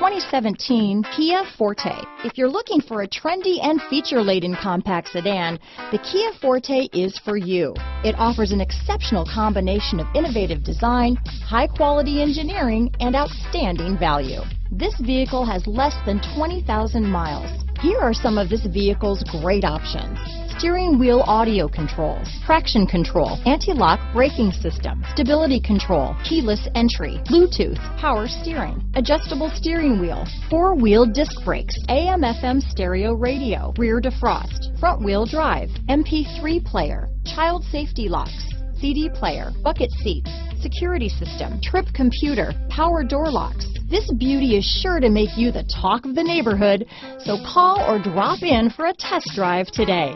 2017 Kia Forte. If you're looking for a trendy and feature-laden compact sedan, the Kia Forte is for you. It offers an exceptional combination of innovative design, high-quality engineering, and outstanding value. This vehicle has less than 20,000 miles. Here are some of this vehicle's great options: steering wheel audio controls, traction control, anti-lock braking system, stability control, keyless entry, Bluetooth, power steering, adjustable steering wheel, four-wheel disc brakes, AM/FM stereo radio, rear defrost, front-wheel drive, MP3 player, child safety locks, CD player, bucket seats, security system, trip computer, power door locks. This beauty is sure to make you the talk of the neighborhood, so call or drop in for a test drive today.